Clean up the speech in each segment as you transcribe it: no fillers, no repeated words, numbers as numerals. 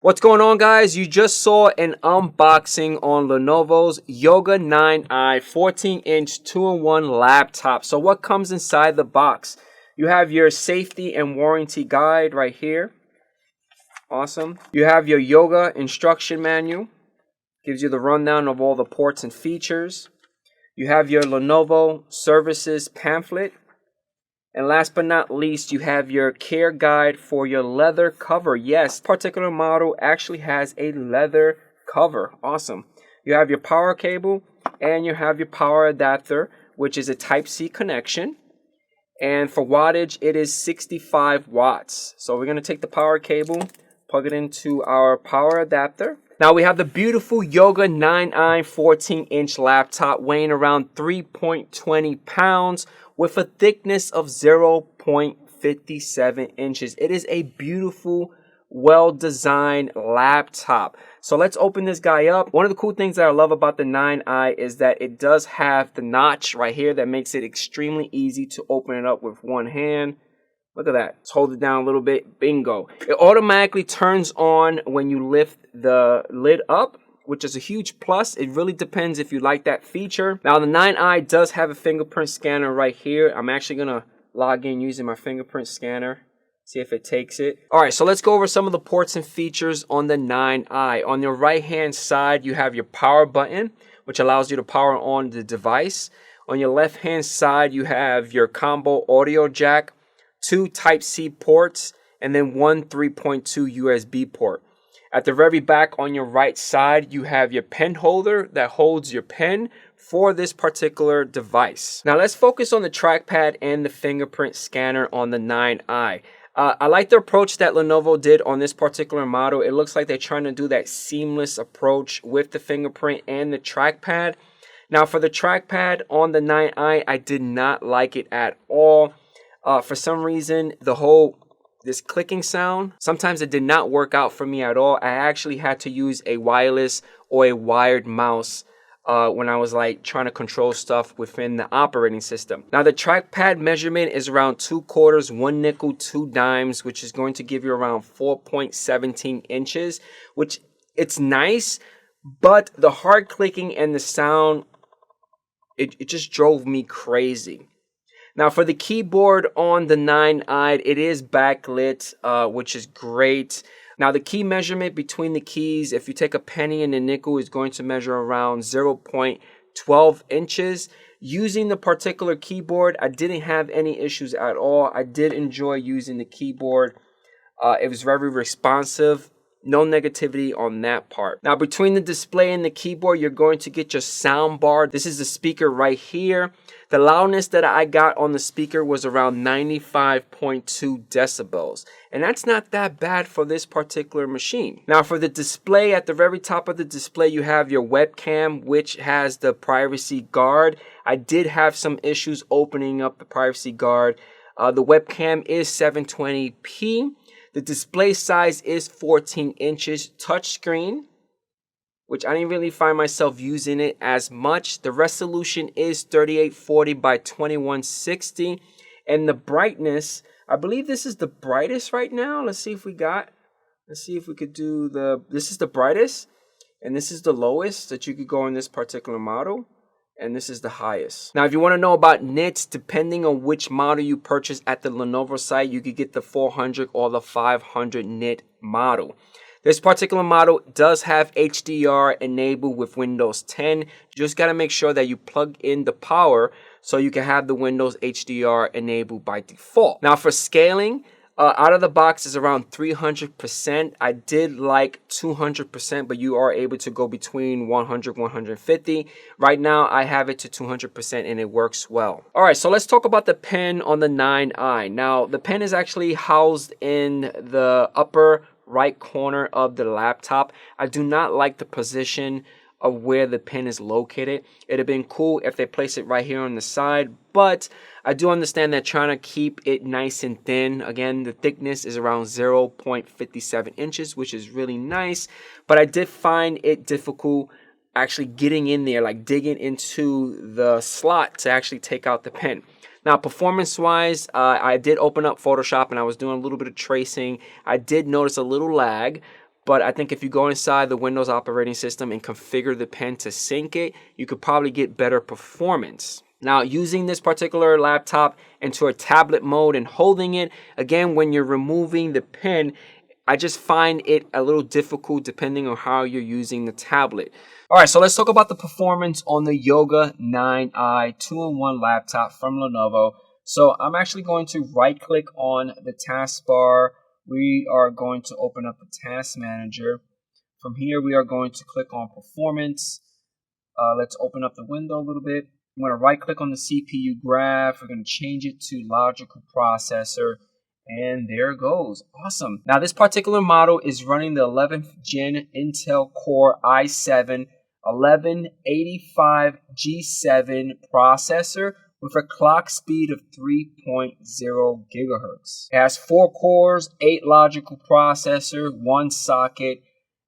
What's going on, guys? You just saw an unboxing on Lenovo's Yoga 9i 14-inch 2-in-1 laptop. So what comes inside the box? You have your safety and warranty guide right here. Awesome. You have your yoga instruction manual. Gives you the rundown of all the ports and features. You have your Lenovo services pamphlet. And last but not least, you have your care guide for your leather cover. Yes, this particular model actually has a leather cover. Awesome. You have your power cable and you have your power adapter, which is a Type-C connection. And for wattage, it is 65 watts. So we're going to take the power cable, plug it into our power adapter. Now we have the beautiful Yoga 9i 14-inch laptop weighing around 3.20 pounds with a thickness of 0.57 inches. It is a beautiful, well-designed laptop. So let's open this guy up. One of the cool things that I love about the 9i is that it does have the notch right here that makes it extremely easy to open it up with one hand. Look at that. Let's hold it down a little bit. Bingo. It automatically turns on when you lift the lid up, which is a huge plus. It really depends if you like that feature. Now, the 9i does have a fingerprint scanner right here. I'm actually going to log in using my fingerprint scanner. See if it takes it. All right, so let's go over some of the ports and features on the 9i. On your right-hand side, you have your power button, which allows you to power on the device. On your left-hand side, you have your combo audio jack, 2 Type-C ports, and then one 3.2 USB port. At the very back on your right side, you have your pen holder that holds your pen for this particular device. Now let's focus on the trackpad and the fingerprint scanner on the 9i. I like the approach that Lenovo did on this particular model. It looks like they're trying to do that seamless approach with the fingerprint and the trackpad. Now for the trackpad on the 9i, I did not like it at all. For some reason, this clicking sound, sometimes it did not work out for me at all. I actually had to use a wireless or a wired mouse when I was trying to control stuff within the operating system. Now the trackpad measurement is around 2/4, 1 nickel, 2 dimes, which is going to give you around 4.17 inches, which it's nice, but the hard clicking and the sound, it just drove me crazy. Now for the keyboard on the 9i, it is backlit, which is great. Now the key measurement between the keys, if you take a penny and a nickel, is going to measure around 0.12 inches. Using the particular keyboard, I didn't have any issues at all. I did enjoy using the keyboard. It was very responsive. No negativity on that part. Now between the display and the keyboard, you're going to get your sound bar. This is the speaker right here. The loudness that I got on the speaker was around 95.2 decibels. And that's not that bad for this particular machine. Now for the display, at the very top of the display, you have your webcam, which has the privacy guard. I did have some issues opening up the privacy guard. The webcam is 720p. The display size is 14 inches touchscreen, which I didn't really find myself using it as much. The resolution is 3840 by 2160. And the brightness, I believe this is the brightest right now. Let's see if we could do this is the brightest. And this is the lowest that you could go in this particular model. And this is the highest. Now, if you want to know about nits, depending on which model you purchase at the Lenovo site, you could get the 400 or the 500 nit model. This particular model does have HDR enabled with Windows 10. You just got to make sure that you plug in the power so you can have the Windows HDR enabled by default. Now, for scaling, out of the box is around 300%. I did like 200%, but you are able to go between 100, 150. Right now, I have it to 200% and it works well. All right, so let's talk about the pen on the 9i. Now, the pen is actually housed in the upper right corner of the laptop. I do not like the position of where the pen is located. It'd have been cool if they place it right here on the side, but I do understand that trying to keep it nice and thin. Again, the thickness is around 0.57 inches, which is really nice, but I did find it difficult actually getting in there, like digging into the slot to actually take out the pen. Now, performance-wise, I did open up Photoshop and I was doing a little bit of tracing. I did notice a little lag, but I think if you go inside the Windows operating system and configure the pen to sync it, you could probably get better performance. Now, using this particular laptop into a tablet mode and holding it, again, when you're removing the pen, I just find it a little difficult depending on how you're using the tablet. All right, so let's talk about the performance on the Yoga 9i 2-in-1 laptop from Lenovo. So I'm actually going to right click on the taskbar. We are going to open up the task manager. From here, we are going to click on performance. Let's open up the window a little bit. I'm going to right click on the CPU graph. We're going to change it to logical processor. And there it goes. Awesome. Now, this particular model is running the 11th gen Intel Core i7 1185 G7 processor with a clock speed of 3.0 gigahertz. It has 4 cores, 8 logical processor, 1 socket,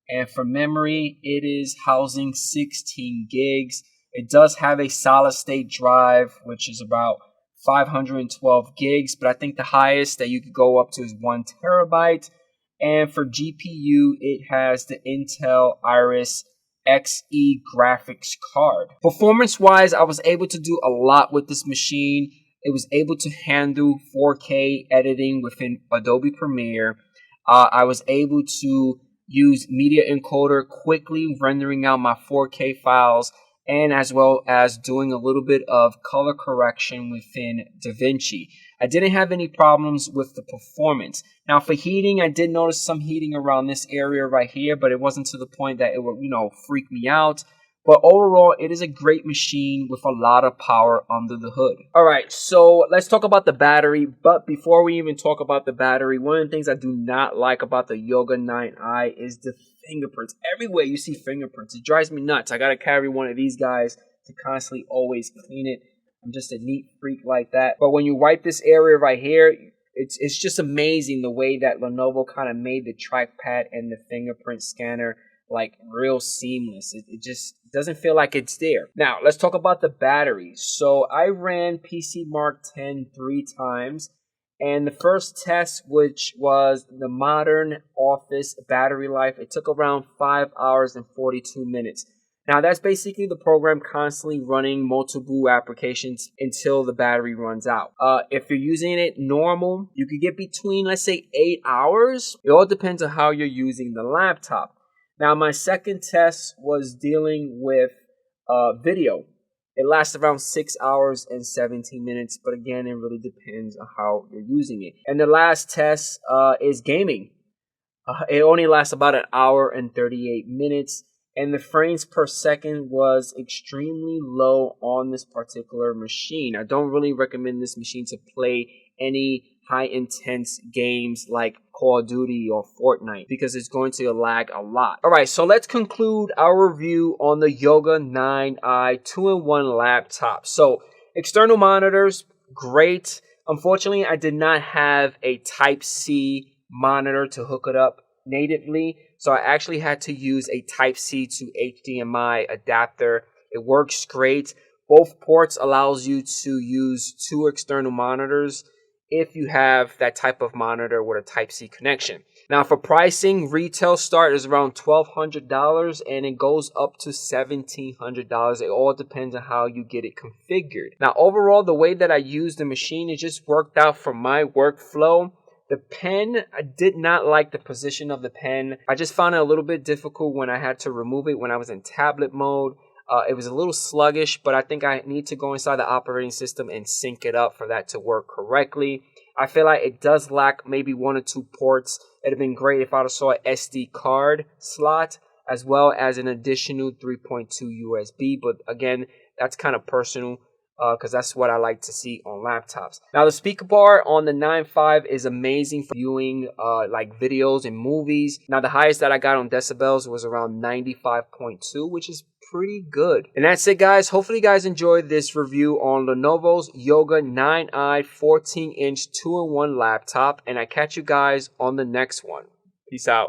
and for memory, it is housing 16 gigs. It does have a solid state drive, which is about 512 gigs, but I think the highest that you could go up to is 1 terabyte. And for GPU, it has the Intel Iris Xe graphics card. Performance-wise, I was able to do a lot with this machine. It was able to handle 4K editing within Adobe Premiere. I was able to use Media Encoder, quickly rendering out my 4K files, and as well as doing a little bit of color correction within DaVinci. I didn't have any problems with the performance. Now for heating, I did notice some heating around this area right here, but it wasn't to the point that it would, freak me out. But overall, it is a great machine with a lot of power under the hood. All right, so let's talk about the battery. But before we even talk about the battery, one of the things I do not like about the Yoga 9i is the fingerprints. Everywhere you see fingerprints, it drives me nuts. I got to carry one of these guys to constantly always clean it. I'm just a neat freak like that. But when you wipe this area right here, it's just amazing the way that Lenovo kind of made the trackpad and the fingerprint scanner like real seamless. It just doesn't feel like it's there. Now, let's talk about the battery. So I ran PCMark 10 3 times. And the first test, which was the Modern Office battery life, it took around 5 hours and 42 minutes. Now, that's basically the program constantly running multiple applications until the battery runs out. If you're using it normal, you could get between, let's say, 8 hours. It all depends on how you're using the laptop. Now, my second test was dealing with video. It lasts around 6 hours and 17 minutes, but again, it really depends on how you're using it. And the last test is gaming. It only lasts about an hour and 38 minutes, and the frames per second was extremely low on this particular machine. I don't really recommend this machine to play any high-intense games like Call of Duty or Fortnite because it's going to lag a lot. All right, so let's conclude our review on the Yoga 9i 2-in-1 laptop. So external monitors, great. Unfortunately, I did not have a Type-C monitor to hook it up natively, so I actually had to use a Type-C to HDMI adapter. It works great. Both ports allows you to use 2 external monitors if you have that type of monitor with a Type-C connection. Now for pricing, retail start is around $1,200 and it goes up to $1,700. It all depends on how you get it configured. Now overall, the way that I use the machine, it just worked out for my workflow. The pen, I did not like the position of the pen. I just found it a little bit difficult when I had to remove it when I was in tablet mode. It was a little sluggish, but I think I need to go inside the operating system and sync it up for that to work correctly. I feel like it does lack maybe 1 or 2 ports. It'd have been great if I'd have saw an SD card slot as well as an additional 3.2 USB. But again, that's kind of personal because that's what I like to see on laptops. Now the speaker bar on the 9.5 is amazing for viewing like videos and movies. Now the highest that I got on decibels was around 95.2, which is pretty good. And that's it, guys. Hopefully you guys enjoyed this review on Lenovo's Yoga 9i 14-inch 2-in-1 laptop, and I catch you guys on the next one. Peace out.